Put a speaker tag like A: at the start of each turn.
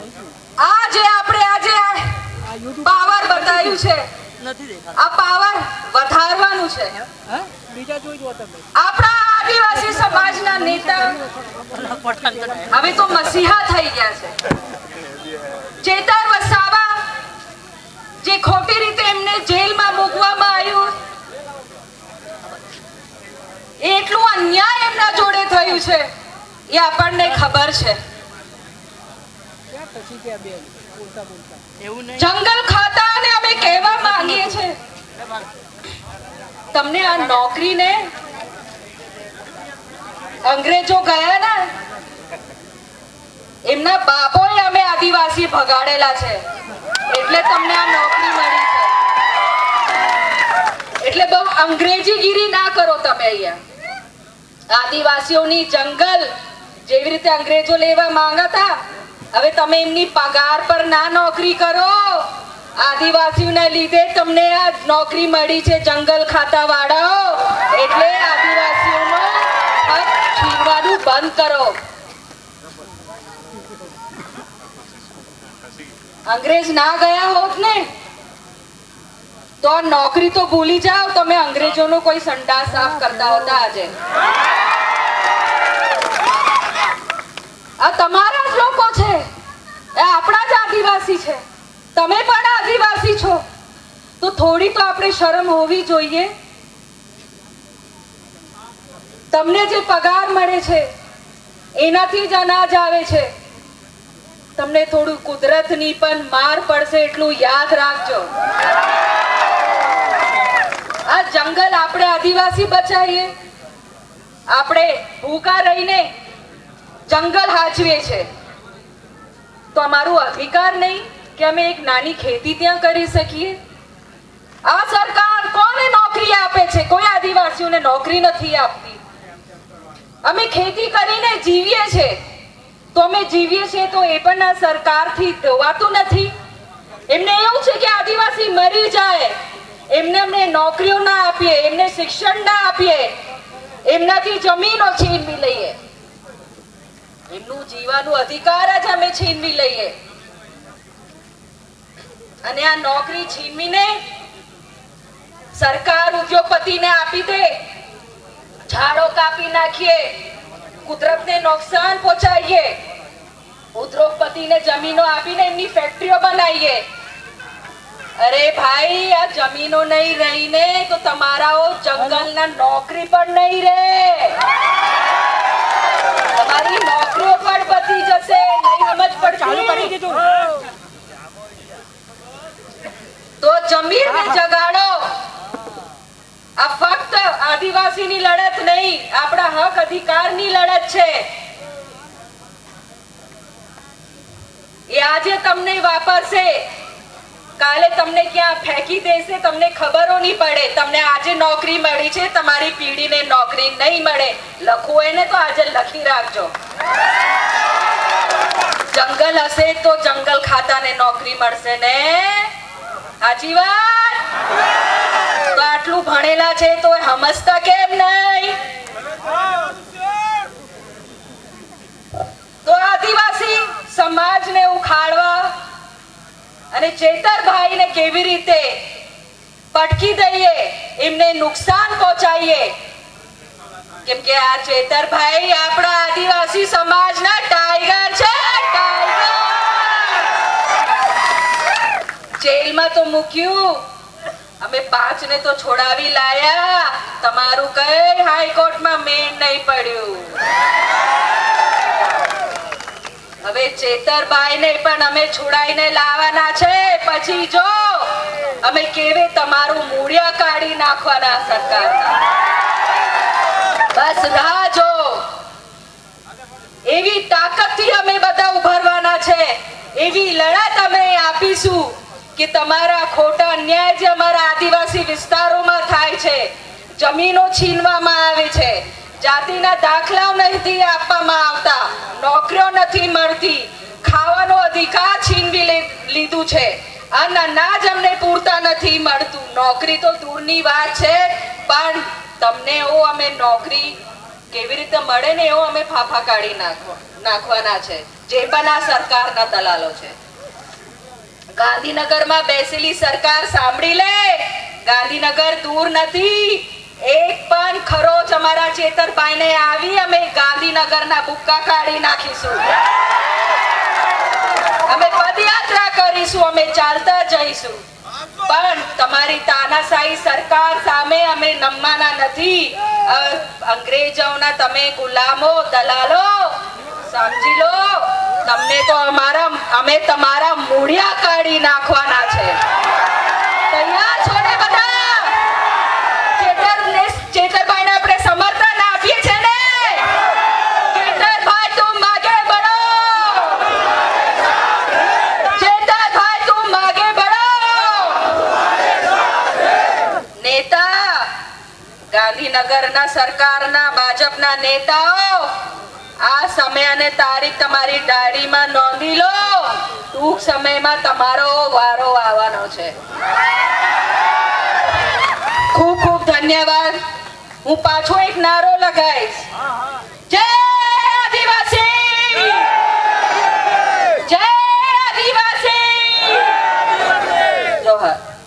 A: આજે પાવર બતાવ્યું છે, આ પાવર વધારવાનું છે. આપણા આદિવાસી સમાજના નેતા હવે તો મસીહા થઈ ગયા છે. ચેતર વસાવા જે ખોટી રીતે એમને જેલમાં મૂકવામાં આવ્યું, એટલું અન્યાય એમના જોડે થયું છે એ આપણને ખબર છે. જંગલ ખાતાને અમે કહેવા માંગીએ છીએ, તમને આ નોકરીને અંગ્રેજો ગયા ને, એમના બાપોએ અમે આદિવાસી ભગાડેલા છે એટલે તમને આ નોકરી મળી છે. એટલે બહુ અંગ્રેજીગીરી ના કરો તમે. અહીંયા આદિવાસીઓની જંગલ જેવી રીતે અંગ્રેજો લેવા માંગતા, હવે તમે એમની પગાર પર ના નોકરી કરો. આદિવાસીઓના લીધે તમને આ નોકરી મળી છે જંગલ ખાતા વાળાઓ, એટલે આદિવાસીઓનો હક છીનવાનું બંધ કરો. અંગ્રેજ ના ગયા હોત ને તો આ નોકરી તો ભૂલી જાઓ, તમે અંગ્રેજોનો કોઈ સંડાસ સાફ કરતા હોતા. આજે આ તમારા જ લોકો છે, એ આપણા જ આદિવાસી છે. તમે પણ આદિવાસી છો તો થોડી તો આપણે શરમ હોવી જોઈએ. તમને જે પગાર મળે છે એનાથી જ અનાજ આવે છે. તમને થોડું કુદરતની પણ માર પડશે એટલું યાદ રાખજો. આ જંગલ આપણે આદિવાસી બચાવીએ, આપણે ભૂખા રહીને જંગલ હાચવીએ છે તો અમારું અધિકાર નહીં કે અમે એક નાની ખેતી ત્યાં કરી શકીએ? આ સરકાર કોને નોકરી આપે છે? કોઈ આદિવાસીઓને નોકરી નથી આપતી. અમે ખેતી કરીને જીવીએ છે તો અમે જીવીએ છીએ તો એ પણ આ સરકારથી ધોવાતું નથી. એમને એવું છે કે આદિવાસી મરી જાય, એમને અમને નોકરીઓ ના આપીએ, એમને શિક્ષણ ના આપીએ, એમનાથી જમીનો છીનવી લઈએ, એમનું જીવવાનું અધિકાર જ અમે છીનવી લઈએ. અને આ નોકરી છીનવીને સરકાર ઉદ્યોગપતિને આપી દે, ઝાડો કાપી નાખીએ, કુદરતને નુકસાન પહોંચાડીએ, ઉદ્યોગપતિને જમીનો આપીને એમની ફેક્ટરીઓ બનાવીએ. અરે ભાઈ, આ જમીનો નહીં રહીને તો તમારાઓ જંગલના નોકરી પણ નહીં રહે, તમારી નોકરીઓ પણ બચી જશે. નહીં સમજ પડતી તો જમીનને જગાડો. આ ફક્ત આદિવાસીની લડત નહીં, આપણા હક અધિકારની લડત છે. એ આજે તમને વાપરશે, કાલે તમને ક્યાં ફેંકી દેશે તમને ખબરો નહીં પડે. તમને આજે નોકરી મળી છે, તમારી પેઢીને નોકરી નહીં મળે. લખવું હોય ને તો આજે લખી રાખજો. જંગલ હશે તો જંગલ ખાતાને નોકરી મળશે ને. સાચી વાત? તો આટલું ભણેલા છે તો સમજતા કેમ નહીં? તો આદિવાસી સમાજને ઉખાડવા અને ચેતરભાઈને કેવી રીતે પટકી દઈએ, એમને નુકસાન પહોંચાડીએ, કેમ કે આ ચેતરભાઈ આપણા આદિવાસી સમાજના ટાઈગર છે. જેલમાં તો મૂક્યું, અમે 5 ને તો છોડાવી લાયા, તમારું કઈ હાઈકોર્ટમાં મેન નહીં પડ્યું. હવે ચેતરભાઈને પણ અમે છોડાઈને લાવવાના છે. પછી જો અમે કેવે તમારું મૂળિયા કાઢી નાખવાના સરકારના. બસ રાહ જો. એવી તાકાતથી અમે બધા ઉભરવાના છે, એવી લડત અમે આપીશું કે તમારા ખોટા અન્યાય જે અમારા આદિવાસી વિસ્તારોમાં થાય છે, જમીનો છીનવામાં આવે છે, જાતિના દાખલાઓ નથી આપવામાં આવતા, નોકરીઓ નથી મળતી, ખાવાનો અધિકાર છીનવી લીધું છે, અનાજ અમને પૂરતા નથી મળતું. નોકરી તો દૂરની વાત છે, પણ તમને અમે નોકરી કેવી રીતે મળે ને એવો અમે ફાફા કાઢી નાખવાના છે જે પણ આ સરકારના દલાલો છે. ગાંધીનગરમાં બેસેલી સરકાર સાંભળી લે, ગાંધીનગર દૂર નથી. એક પણ ખરોચ અમારા ચેતરભાઈને આવી અમે ગાંધીનગરના બુક્કા કાઢી નાખીશું. અમે પદયાત્રા કરીશું, અમે ચાલતા જઈશું, પણ તમારી તાનાશાહી સરકાર સામે અમે નમવાના નથી. અંગ્રેજોના તમે ગુલામો, દલાલો, સમજી લો, તમને તો અમે તમારા મૂળિયા કાઢી નાખવાના છે. તૈયાર છો ને બધા? ચેતરભાઈને આપણે સમર્થન આપીએ છે ને? ચેતરભાઈ તું માગે બળો, ચેતરભાઈ તું માગે બળો. નેતા, ગાંધીનગરના સરકારના ભાજપના નેતાઓ, આ સમય અને તારીખ તમારી ડાયરીમાં નોંધી લો. ટૂંક સમયમાં તમારો વારો આવવાનો છે. ખૂબ ખૂબ ધન્યવાદ. હું પાછો એક નારો લગાવીશ.